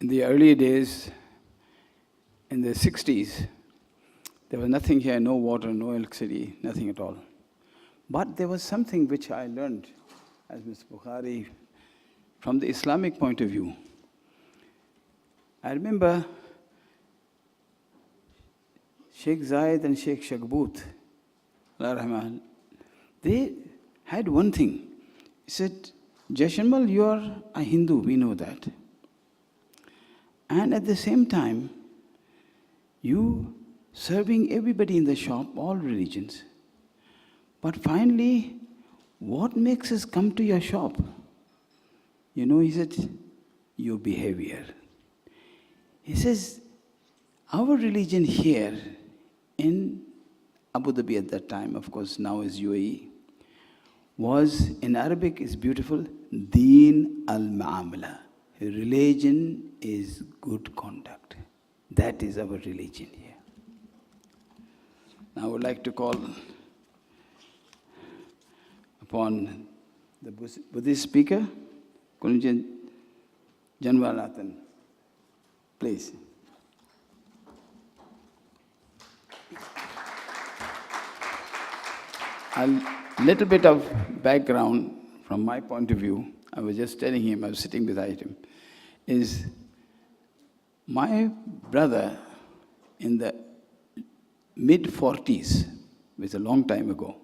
in the early days, in the 60s, there was nothing here, no water, no electricity, nothing at all. But there was something which I learned, as Mr. Bukhari, from the Islamic point of view. I remember Sheikh Zayed and Sheikh Shagboot, they had one thing. He said, Jashanmal, you are a Hindu, we know that. And at the same time, you serving everybody in the shop, all religions. But finally, what makes us come to your shop? You know, he said, your behavior. He says, our religion here in Abu Dhabi at that time, of course now is UAE, was, in Arabic is beautiful, Deen al-Ma'amala. Religion is good conduct. That is our religion here. Now I would like to call upon the Buddhist speaker, Kulvech Janvatanavit. Please. A little bit of background from my point of view, I was just telling him, I was sitting beside him, is my brother in the mid-40s, which is a long time ago,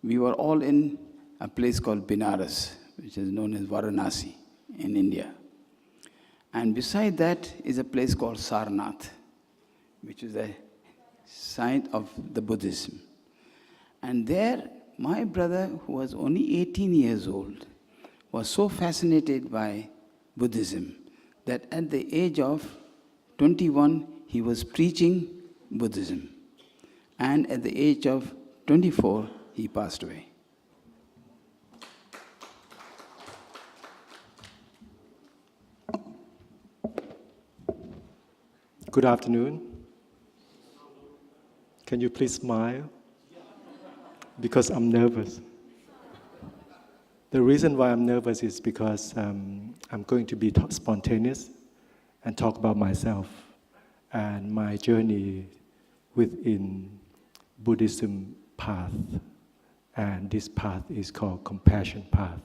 we were all in a place called Benares, which is known as Varanasi in India. And beside that is a place called Sarnath, which is a site of the Buddhism. And there, my brother, who was only 18 years old, was so fascinated by Buddhism that at the age of 21, he was preaching Buddhism. And at the age of 24, he passed away. Good afternoon. Can you please smile? Because I'm nervous. The reason why I'm nervous is because I'm going to be spontaneous and talk about myself and my journey within Buddhism path. And this path is called Compassion Path.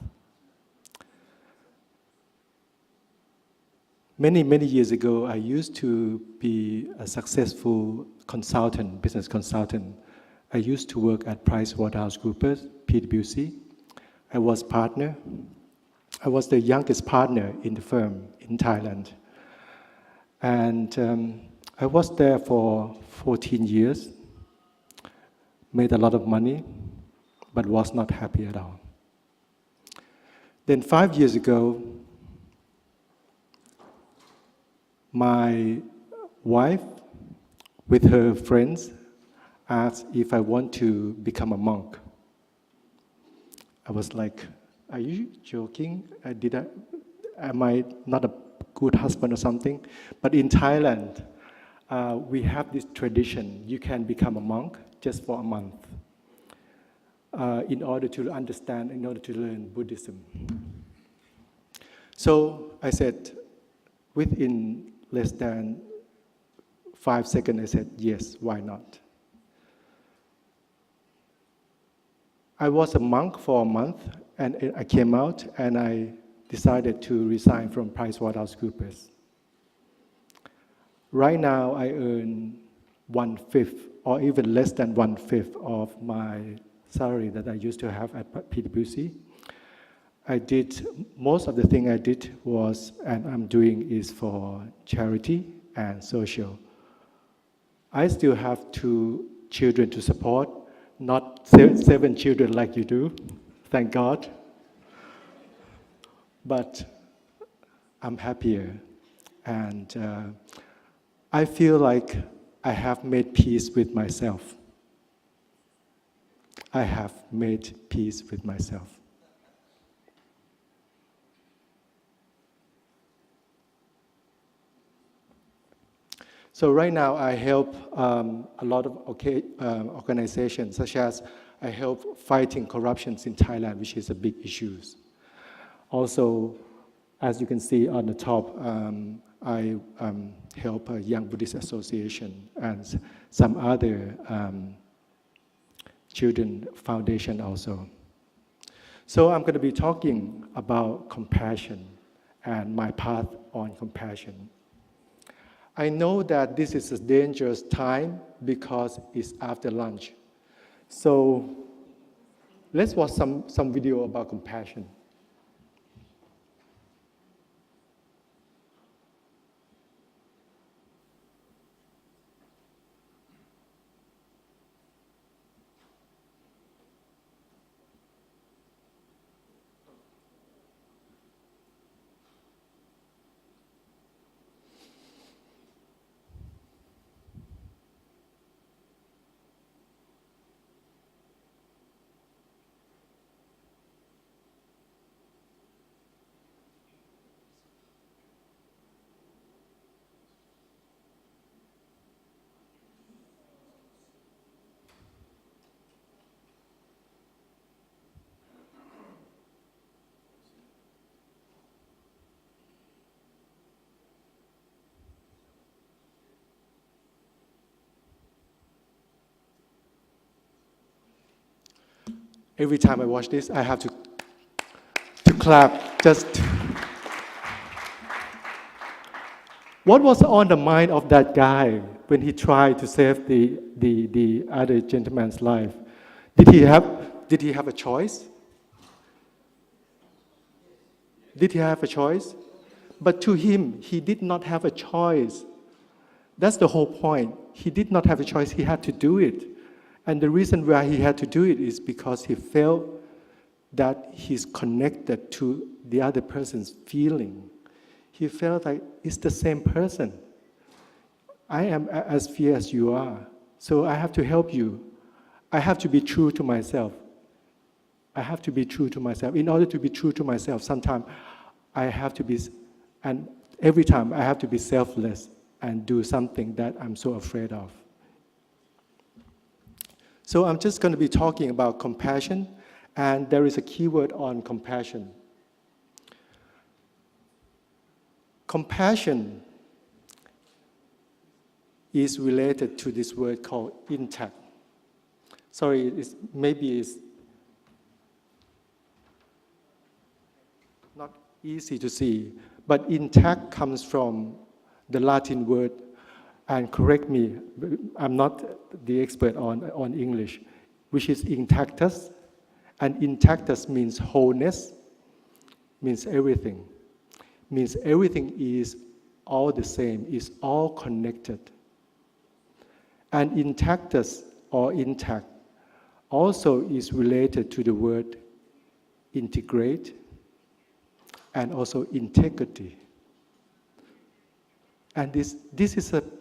Many years ago, I used to be a successful consultant, business consultant. I used to work at PricewaterhouseCoopers, PwC. I was partner. I was the youngest partner in the firm in Thailand. And I was there for 14 years, made a lot of money, but was not happy at all. Then 5 years ago, my wife, with her friends, asked if I want to become a monk. I was like, are you joking? Am I not a good husband or something? But in Thailand, we have this tradition. You can become a monk just for a month in order to understand, in order to learn Buddhism. So I said, within less than 5 seconds, I said, yes, why not? I was a monk for a month, and I came out, and I decided to resign from PricewaterhouseCoopers. Right now, I earn 1/5, or even less than 1/5 of my salary that I used to have at PwC. Most of the thing I did was, and I'm doing, is for charity and social. I still have 2 children to support, not 7 children like you do, thank God. But I'm happier, and I feel like I have made peace with myself. I have made peace with myself. So right now I help a lot of organizations, such as I help fighting corruption in Thailand, which is a big issue. Also, as you can see on the top, I help a Young Buddhist Association and some other children foundation also. So I'm going to be talking about compassion and my path on compassion. I know that this is a dangerous time because it's after lunch. So let's watch some video about compassion. Every time I watch this, I have to clap. What was on the mind of that guy when he tried to save the other gentleman's life? Did he have a choice? Did he have a choice? But to him, he did not have a choice. That's the whole point. He did not have a choice. He had to do it. And the reason why he had to do it is because he felt that he's connected to the other person's feeling. He felt like it's the same person. I am as fear as you are, so I have to help you. I have to be true to myself. I have to be true to myself. In order to be true to myself, sometimes I have to be, and every time I have to be selfless and do something that I'm so afraid of. So I'm just going to be talking about compassion, and there is a keyword on compassion. Compassion is related to this word called intact. Sorry, maybe it's not easy to see, but intact comes from the Latin word, and correct me, I'm not the expert on English, which is intactus. And intactus means wholeness, means everything. Means everything is all the same, is all connected. And intactus or intact also is related to the word integrate and also integrity. And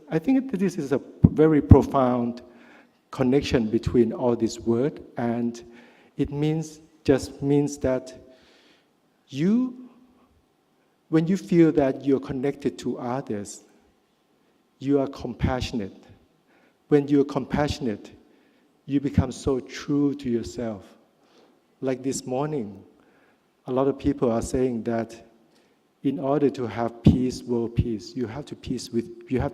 I think this is a very profound connection between all these words, and it just means that when you feel that you're connected to others, you are compassionate. When you're compassionate, you become so true to yourself. Like this morning, a lot of people are saying that in order to have peace, world peace, you have to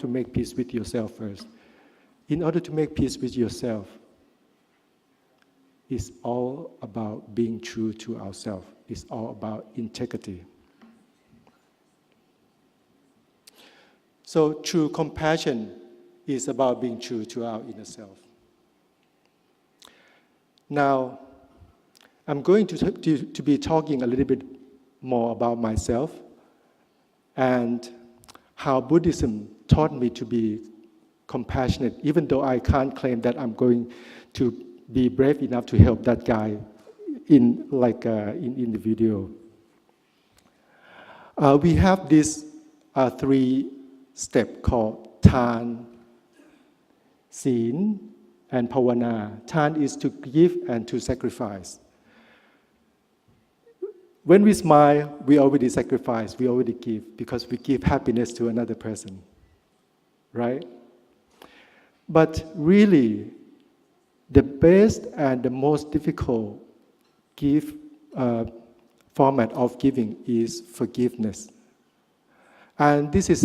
make peace with yourself first. In order to make peace with yourself, it's all about being true to ourselves. It's all about integrity. So true compassion is about being true to our inner self. Now, I'm going to be talking a little bit more about myself and how Buddhism taught me to be compassionate, even though I can't claim that I'm going to be brave enough to help that guy in the video. We have this 3-step called Tan, Seen, and Pavana. Tan is to give and to sacrifice. When we smile, we already sacrifice, we already give, because we give happiness to another person, right? But really, the best and the most difficult gift format of giving is forgiveness. And this is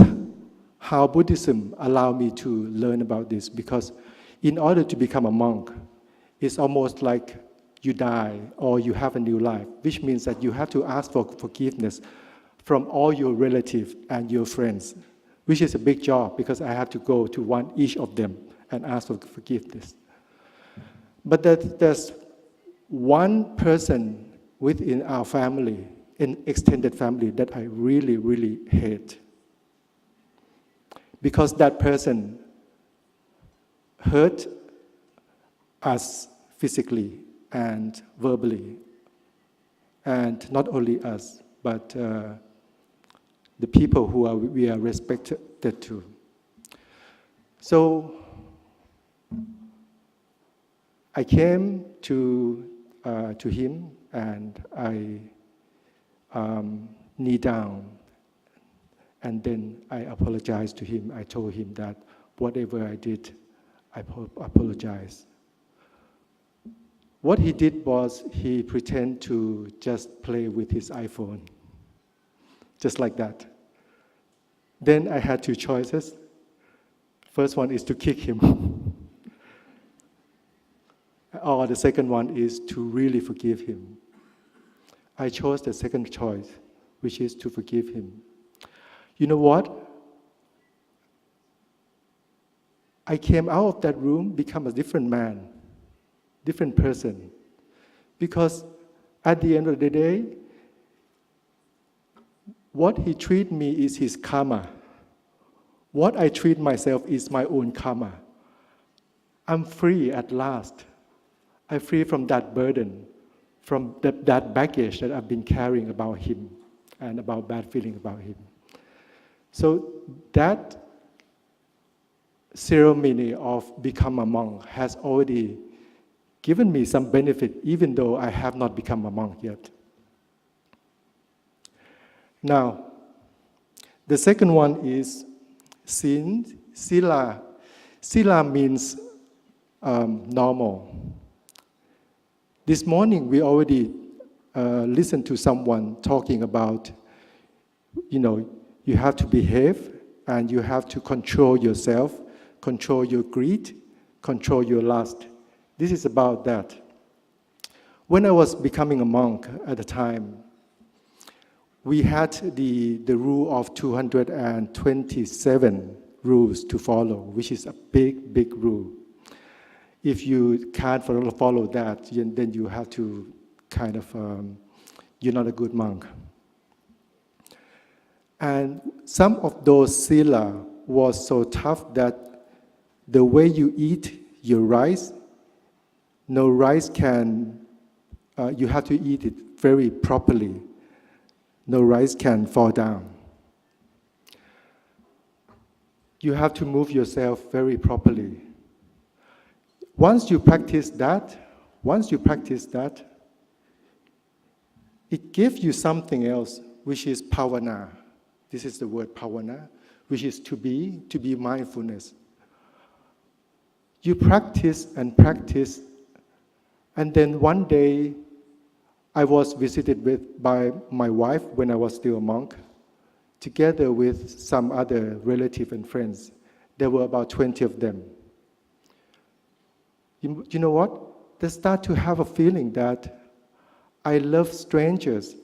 how Buddhism allowed me to learn about this, because in order to become a monk, it's almost like you die or you have a new life, which means that you have to ask for forgiveness from all your relatives and your friends, which is a big job because I have to go to each of them and ask for forgiveness. But there's one person within our family, an extended family, that I really, really hate. Because that person hurt us physically and verbally. And not only us, but the people we are respected to. So I came to him and I knee down, and then I apologized to him. I told him that whatever I did, I apologize. What he did was he pretended to just play with his iPhone, just like that. Then I had two choices. First one is to kick him. Or the second one is to really forgive him. I chose the second choice, which is to forgive him. You know what? I came out of that room, become a different man, different person. Because at the end of the day, what he treated me is his karma. What I treat myself is my own karma. I'm free at last. I'm free from that burden, from that baggage that I've been carrying about him and about bad feeling about him. So that ceremony of become a monk has already given me some benefit, even though I have not become a monk yet. Now, the second one is sin, sila. Sila means normal. This morning we already listened to someone talking about, you have to behave and you have to control yourself, control your greed, control your lust. This is about that. When I was becoming a monk at the time, we had the rule of 227 rules to follow, which is a big, big rule. If you can't follow that, then you have to you're not a good monk. And some of those sila was so tough that the way you eat your rice, no rice you have to eat it very properly. No rice can fall down. You have to move yourself very properly. Once you practice that, it gives you something else, which is bhavana. This is the word bhavana, which is to be mindfulness. You practice, and then one day I was visited by my wife when I was still a monk, together with some other relatives and friends. There were about 20 of them. You know what? They start to have a feeling that I love strangers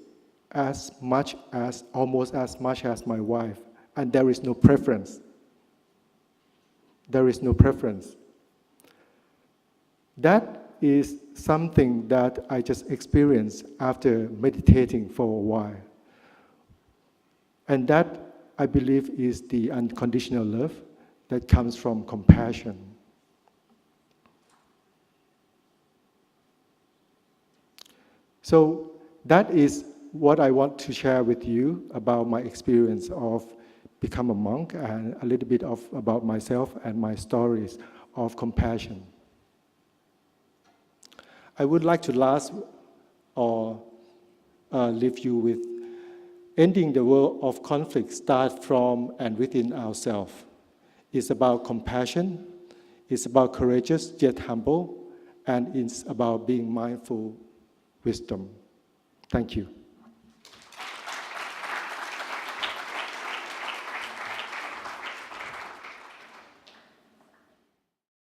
almost as much as my wife, and there is no preference. There is no preference. That is something that I just experienced after meditating for a while. And that, I believe, is the unconditional love that comes from compassion. So that is what I want to share with you about my experience of become a monk, and a little bit about myself and my stories of compassion. I would like to leave you with ending the world of conflict start from and within ourselves. It's about compassion, it's about courageous yet humble, and it's about being mindful wisdom. Thank you.